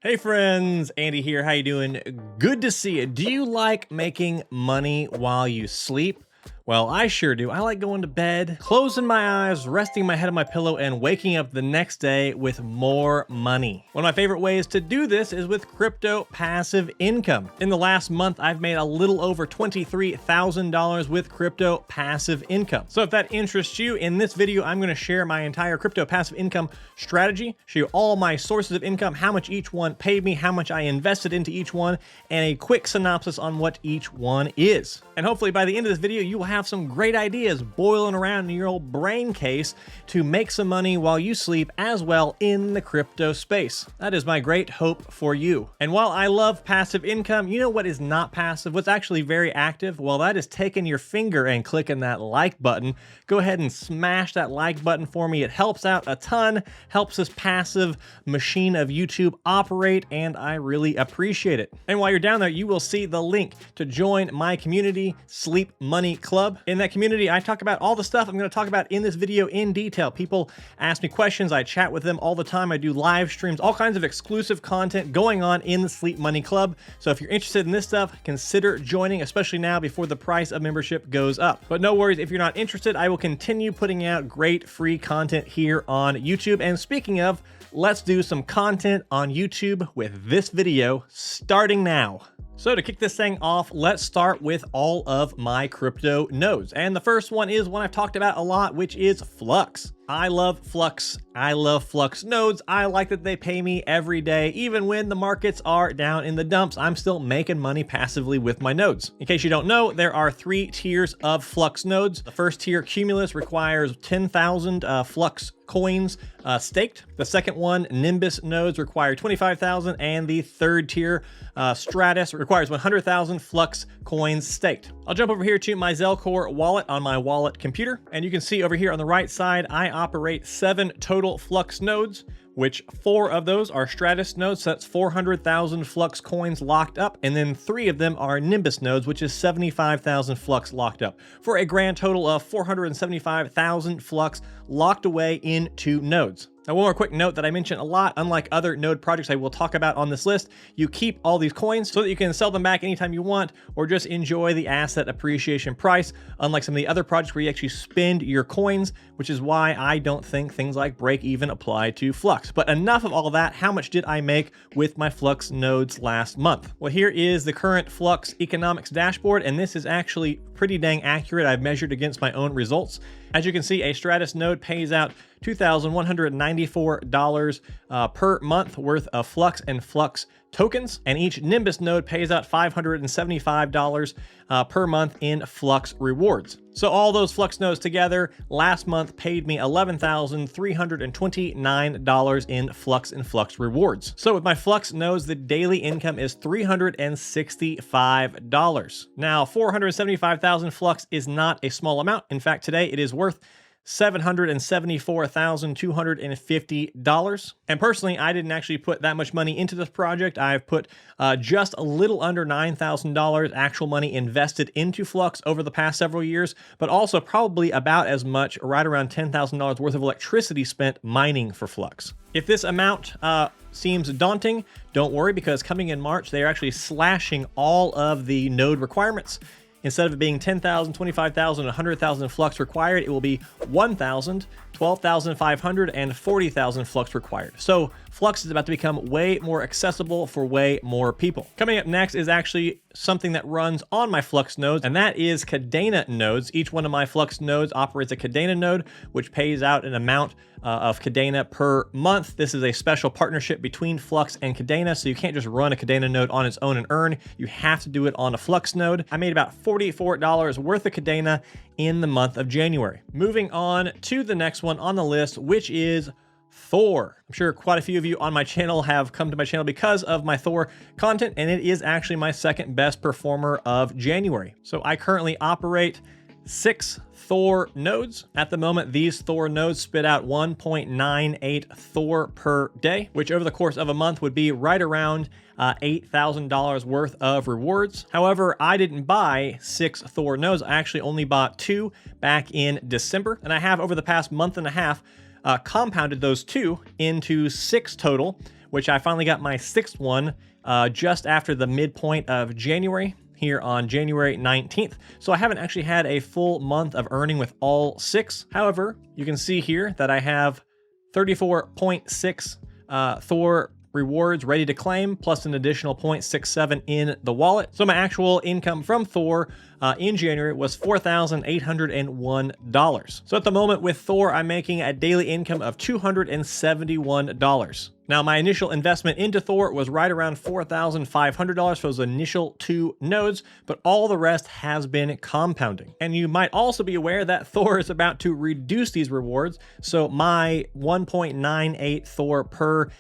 Hey friends, Andy here. How you doing? Good to see you. Do you like making money while you sleep? Well, I sure do. I like going to bed, closing my eyes, resting my head on my pillow, and waking up the next day with more money. One of my favorite ways to do this is with crypto passive income. In the last month, I've made a little over $23,000 with crypto passive income. So if that interests you, in this video, I'm going to share my entire crypto passive income strategy, show you all my sources of income, how much each one paid me, how much I invested into each one, and a quick synopsis on what each one is. And hopefully by the end of this video, you will have some great ideas boiling around in your old brain case to make some money while you sleep as well in the crypto space. That is my great hope for you. And while I love passive income, you know what is not passive? What's actually very active? Well, that is taking your finger and clicking that like button. Go ahead and smash that like button for me. It helps out a ton, helps this passive machine of YouTube operate, and I really appreciate it. And while you're down there, you will see the link to join my community, Sleep Money Club. In that community, I talk about all the stuff I'm going to talk about in this video in detail. People ask me questions, I chat with them all the time, I do live streams, all kinds of exclusive content going on in the Sleep Money Club. So if you're interested in this stuff, consider joining, especially now before the price of membership goes up. But no worries, if you're not interested, I will continue putting out great free content here on YouTube. And speaking of, let's do some content on YouTube with this video starting now. So to kick this thing off, let's start with all of my crypto nodes. And the first one is one I've talked about a lot, which is Flux. I love Flux. I love Flux nodes. I like that they pay me every day. Even when the markets are down in the dumps, I'm still making money passively with my nodes. In case you don't know, there are 3 tiers of Flux nodes. The first tier, Cumulus, requires 10,000 Flux coins staked. The second one, Nimbus nodes, require 25,000. And the third tier, Stratus, requires 100,000 Flux coins staked. I'll jump over here to my Zelcore wallet on my wallet computer. And you can see over here on the right side, I operate 7 total Flux nodes, which 4 of those are Stratus nodes, so that's 400,000 Flux coins locked up, and then 3 of them are Nimbus nodes, which is 75,000 Flux locked up, for a grand total of 475,000 Flux locked away into nodes. Now, one more quick note that I mentioned a lot, unlike other node projects I will talk about on this list, you keep all these coins so that you can sell them back anytime you want or just enjoy the asset appreciation price, unlike some of the other projects where you actually spend your coins, which is why I don't think things like break even apply to Flux. But enough of all of that. How much did I make with my Flux nodes last month? Well, here is the current Flux economics dashboard, and this is actually pretty dang accurate. I've measured against my own results. As you can see, a Stratus node pays out $2,194 per month worth of Flux and Flux tokens, and each Nimbus node pays out $575 per month in Flux rewards. So all those Flux nodes together last month paid me $11,329 in Flux and Flux rewards. So with my Flux nodes, the daily income is $365. Now, 475,000 Flux is not a small amount. In fact, today it is worth $774,250. And personally, I didn't actually put that much money into this project. I've put just a little under $9,000 actual money invested into Flux over the past several years, but also probably about as much, right around $10,000 worth of electricity spent mining for Flux. If this amount seems daunting, don't worry, because coming in March, they are actually slashing all of the node requirements. Instead of it being 10,000, 25,000, 100,000 Flux required, it will be 1,000, 12,500, and 40,000 Flux required. So Flux is about to become way more accessible for way more people. Coming up next is actually something that runs on my Flux nodes, and that is Kadena Nodes. Each one of my Flux nodes operates a Kadena node, which pays out an amount of Kadena per month. This is a special partnership between Flux and Kadena, so you can't just run a Kadena node on its own and earn. You have to do it on a Flux node. I made about $44 worth of Kadena in the month of January. Moving on to the next one on the list, which is Thor. I'm sure quite a few of you on my channel have come to my channel because of my Thor content, and it is actually my second best performer of January. So I currently operate 6 Thor nodes. At the moment, these Thor nodes spit out 1.98 Thor per day, which over the course of a month would be right around $8,000 worth of rewards. However, I didn't buy 6 Thor nodes. I actually only bought 2 back in December, and I have over the past month and a half compounded those 2 into 6 total, which I finally got my 6th one just after the midpoint of January, here on January 19th. So I haven't actually had a full month of earning with all 6. However, you can see here that I have 34.6 Thor rewards ready to claim, plus an additional 0.67 in the wallet. So my actual income from Thor in January was $4,801. So at the moment with Thor, I'm making a daily income of $271. Now, my initial investment into Thor was right around $4,500 for those initial 2 nodes, but all the rest has been compounding. And you might also be aware that Thor is about to reduce these rewards. So my 1.98 Thor per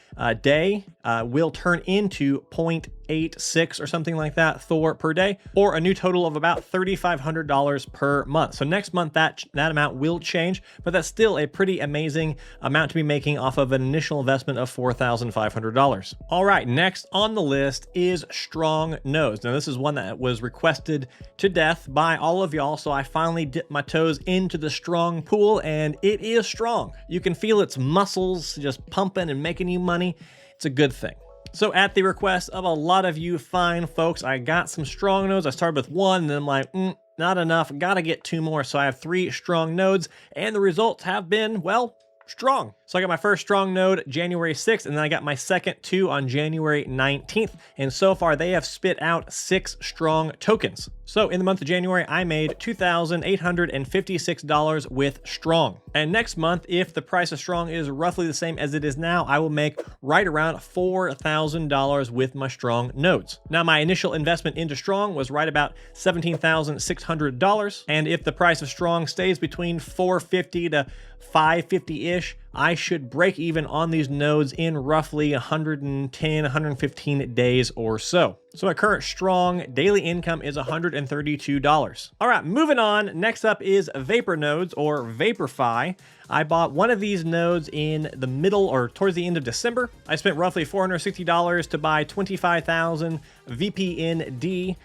day will turn into 0.86 or something like that Thor per day, or a new total of about $3,500 per month. So next month that amount will change, but that's still a pretty amazing amount to be making off of an initial investment of $4,500. All right, next on the list is Strong Nodes. Now this is one that was requested to death by all of y'all, so I finally dipped my toes into the strong pool, and it is strong. You can feel its muscles just pumping and making you money. It's a good thing. So at the request of a lot of you fine folks, I got some strong nodes. I started with 1, and then I'm like, not enough, gotta get 2 more. So I have 3 strong nodes, and the results have been, well, strong. So I got my first strong node January 6th, and then I got my second 2 on January 19th. And so far they have spit out 6 strong tokens. So in the month of January, I made $2,856 with strong. And next month, if the price of strong is roughly the same as it is now, I will make right around $4,000 with my strong nodes. Now my initial investment into strong was right about $17,600. And if the price of strong stays between $450 to $550-ish, I should break even on these nodes in roughly 110, 115 days or so. So my current strong daily income is $132. All right, moving on. Next up is Vapor Nodes or VaporFi. I bought one of these nodes in the middle or towards the end of December. I spent roughly $460 to buy 25,000 VPND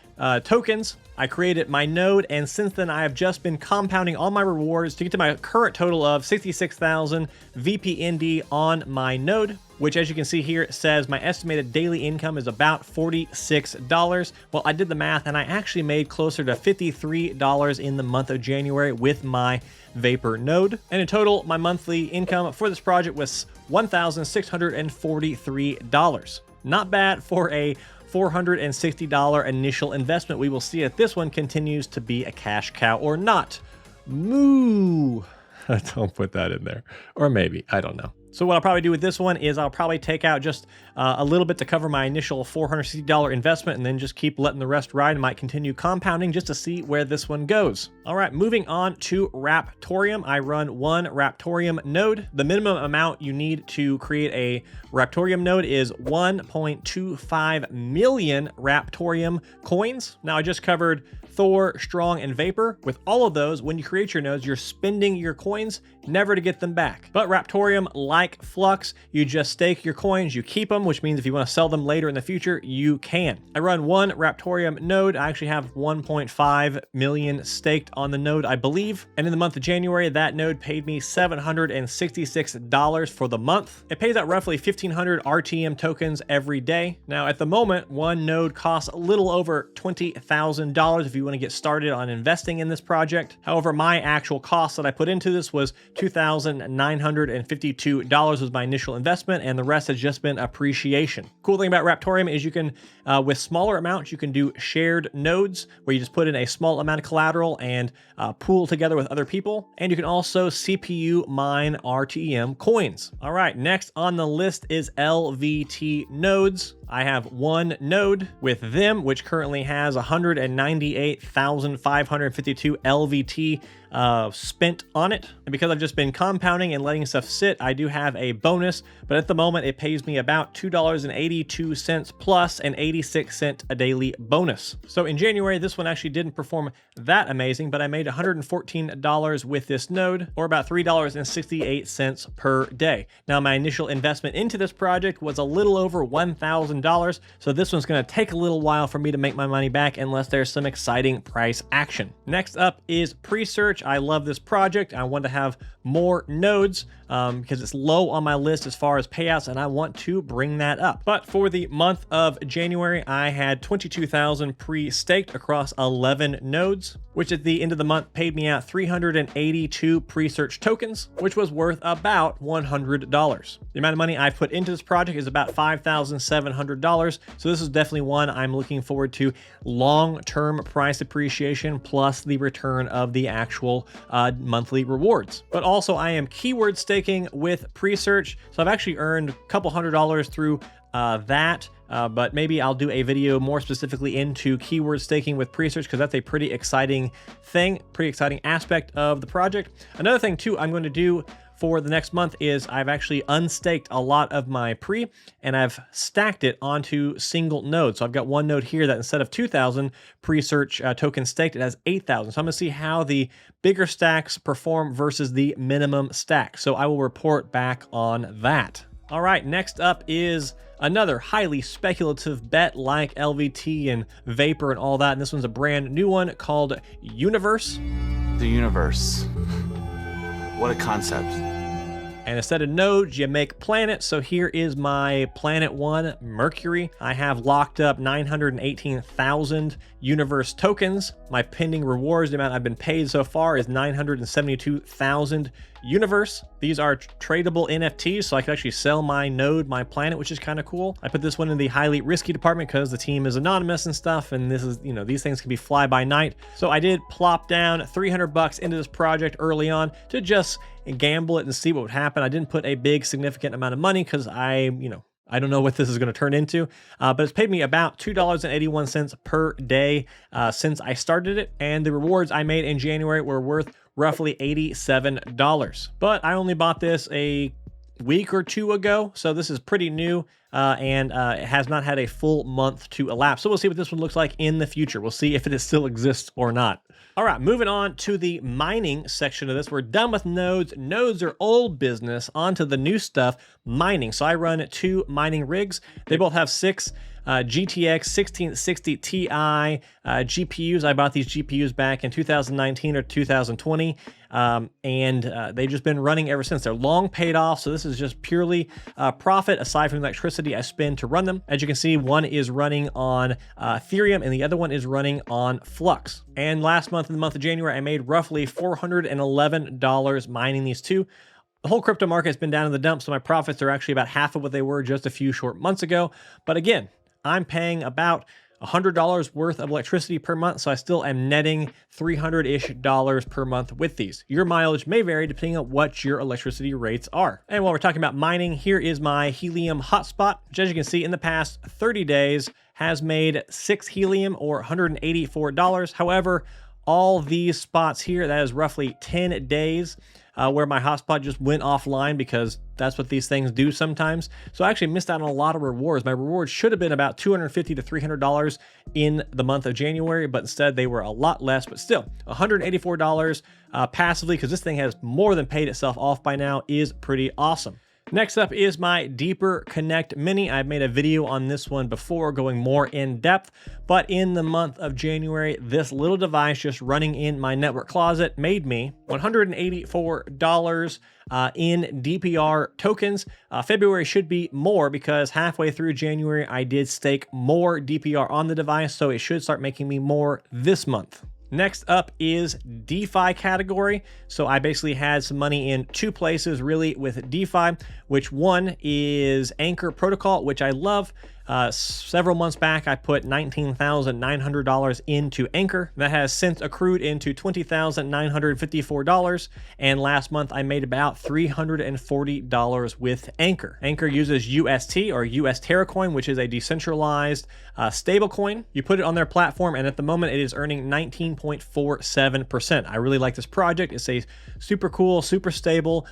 tokens. I created my node, and since then I have just been compounding all my rewards to get to my current total of 66,000 VPND on my node, which, as you can see here, it says my estimated daily income is about $46. Well, I did the math, and I actually made closer to $53 in the month of January with my Vapor node. And in total, my monthly income for this project was $1,643. Not bad for a $460 initial investment. We will see if this one continues to be a cash cow or not. Moo! Don't put that in there. Or maybe, I don't know. So what I'll probably do with this one is I'll probably take out just a little bit to cover my initial $460 investment, and then just keep letting the rest ride, and might continue compounding just to see where this one goes. All right, moving on to Raptoreum. I run 1 Raptoreum node. The minimum amount you need to create a Raptoreum node is 1.25 million Raptoreum coins. Now I just covered Thor, Strong, and Vapor. With all of those, when you create your nodes, you're spending your coins, never to get them back. But Raptoreum, like Flux, you just stake your coins, you keep them, which means if you want to sell them later in the future, you can. I run 1 Raptoreum node. I actually have 1.5 million staked on the node, I believe. And in the month of January, that node paid me $766 for the month. It pays out roughly 1,500 RTM tokens every day. Now, at the moment, one node costs a little over $20,000 if you want to get started on investing in this project. However, my actual cost that I put into this was $2,952 was my initial investment, and the rest has just been appreciation. Cool thing about Raptoreum is you can, with smaller amounts, you can do shared nodes where you just put in a small amount of collateral and pool together with other people. And you can also CPU mine RTM coins. All right, next on the list is LVT nodes. I have 1 node with them, which currently has 198,552 LVT spent on it. And because I've just been compounding and letting stuff sit, I do have a bonus, but at the moment it pays me about $2.82 plus an 86-cent a daily bonus. So in January, this one actually didn't perform that amazing, but I made $114 with this node, or about $3.68 per day. Now, my initial investment into this project was a little over $1,000, so this one's going to take a little while for me to make my money back unless there's some exciting price action. Next up is Presearch. I love this project. I want to have more nodes. because it's low on my list as far as payouts, and I want to bring that up. But for the month of January, I had 22,000 pre-staked across 11 nodes, which at the end of the month paid me out 382 Presearch tokens, which was worth about $100. The amount of money I've put into this project is about $5,700. So this is definitely one I'm looking forward to. Long-term price appreciation plus the return of the actual monthly rewards. But also I am keyword staking with Presearch. So I've actually earned a couple $100 through that. But maybe I'll do a video more specifically into keyword staking with Presearch, because that's a pretty exciting thing, pretty exciting aspect of the project. Another thing too I'm going to do for the next month is I've actually unstaked a lot of my pre, and I've stacked it onto single nodes. So I've got one node here that instead of 2,000 Presearch tokens staked, it has 8,000. So I'm gonna see how the bigger stacks perform versus the minimum stack. So I will report back on that. All right, next up is another highly speculative bet like LVT and Vapor and all that. And this one's a brand new one called UNIV. The universe. What a concept. And instead of nodes, you make planets. So here is my planet 1, Mercury. I have locked up 918,000 universe tokens. My pending rewards, the amount I've been paid so far, is 972,000 universe. These are tradable NFTs, so I can actually sell my node, my planet, which is kind of cool. I put this one in the highly risky department because the team is anonymous and stuff, and this is, you know, these things can be fly by night. So I did plop down 300 bucks into this project early on to just gamble it and see what would happen. I didn't put a big significant amount of money because I don't know what this is going to turn into, but it's paid me about $2.81 per day since I started it, and the rewards I made in January were worth roughly $87. But I only bought this a week or two ago, so this is pretty new, and it has not had a full month to elapse. So we'll see what this one looks like in the future. We'll see if it still exists or not. All right, moving on to the mining section of this. We're done with nodes. Nodes are old business. On to the new stuff, mining. So I run 2 mining rigs. They both have 6 GTX 1660 Ti GPUs. I bought these GPUs back in 2019 or 2020, and they've just been running ever since. They're long paid off, so this is just purely profit aside from the electricity I spend to run them. As you can see, one is running on Ethereum and the other one is running on Flux. And last month, in the month of January, I made roughly $411 mining these two. The whole crypto market has been down in the dumps, so my profits are actually about half of what they were just a few short months ago. But again, I'm paying about $100 worth of electricity per month, so I still am netting $300-ish per month with these. Your mileage may vary depending on what your electricity rates are. And while we're talking about mining, here is my Helium Hotspot, which, as you can see, in the past 30 days has made 6 Helium or $184. However, all these spots here, that is roughly 10 days where my hotspot just went offline, because that's what these things do sometimes. So I actually missed out on a lot of rewards. My rewards should have been about $250 to $300 in the month of January, but instead they were a lot less, but still $184 passively, because this thing has more than paid itself off by now, is pretty awesome. Next up is my Deeper Connect Mini. I've made a video on this one before going more in depth, but in the month of January, this little device just running in my network closet made me $184 in DPR tokens. February should be more, because halfway through January, I did stake more DPR on the device, so it should start making me more this month. Next up is DeFi category. So I basically had some money in 2 places really with DeFi, which one is Anchor Protocol, which I love. Several months back, I put $19,900 into Anchor. That has since accrued into $20,954. And last month, I made about $340 with Anchor. Anchor uses UST or US Terra Coin, which is a decentralized stable coin. You put it on their platform, and at the moment, it is earning 19.47%. I really like this project. It's a super cool, super stable,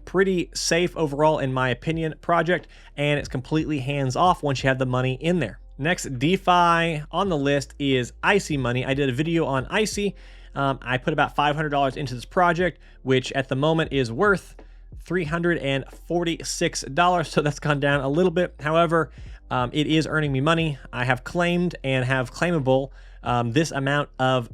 pretty safe overall, in my opinion, project, and it's completely hands-off once you have the money in there. Next DeFi on the list is ICY Money. I did a video on ICY. I put about $500 into this project, which at the moment is worth $346. So that's gone down a little bit. However, it is earning me money. I have claimed and have claimable this amount of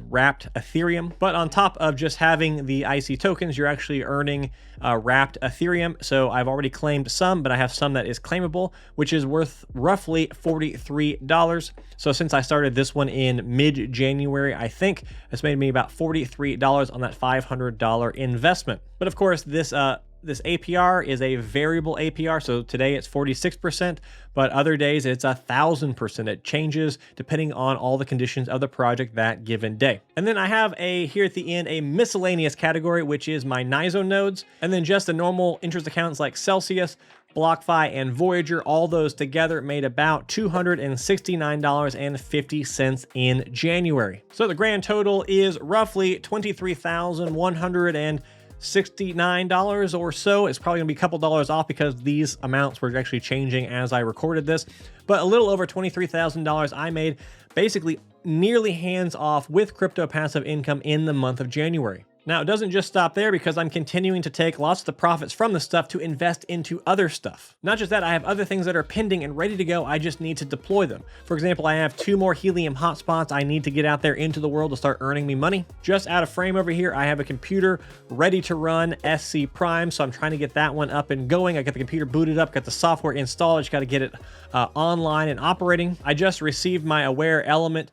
wrapped Ethereum. But on top of just having the IC tokens, you're actually earning wrapped Ethereum. So I've already claimed some, but I have some that is claimable, which is worth roughly $43. So since I started this one in mid-January, I think it's made me about $43 on that $500 investment. But of course, this APR is a variable APR. So today it's 46%, but other days it's 1,000%. It changes depending on all the conditions of the project that given day. And then I have here at the end, a miscellaneous category, which is my NISO nodes. And then just the normal interest accounts like Celsius, BlockFi, and Voyager, all those together made about $269.50 in January. So the grand total is roughly $23,169 or so. It's probably gonna be a couple dollars off because these amounts were actually changing as I recorded this, but a little over $23,000 I made, basically nearly hands off with crypto passive income in the month of January. Now, it doesn't just stop there because I'm continuing to take lots of the profits from the stuff to invest into other stuff. Not just that, I have other things that are pending and ready to go. I just need to deploy them. For example, I have 2 more Helium Hotspots I need to get out there into the world to start earning me money. Just out of frame over here, I have a computer ready to run SC Prime, so I'm trying to get that one up and going. I got the computer booted up, got the software installed. I just got to get it online and operating. I just received my Aware Element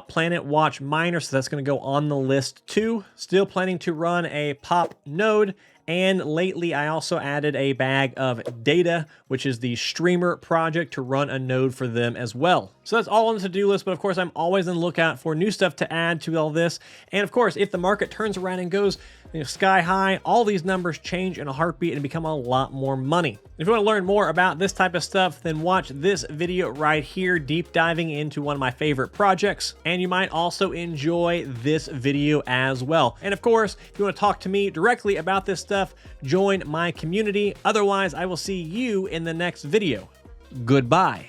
Planet Watch miner, so that's going to go on the list too. Still planning to run a pop node, and lately I also added a bag of data, which is the streamer project, to run a node for them as well. So that's all on the to-do list, but of course I'm always on the lookout for new stuff to add to all this. And of course, if the market turns around and goes sky high, all these numbers change in a heartbeat and become a lot more money. If you want to learn more about this type of stuff, then watch this video right here, deep diving into one of my favorite projects. And you might also enjoy this video as well. And of course, if you want to talk to me directly about this stuff, join my community. Otherwise, I will see you in the next video. Goodbye.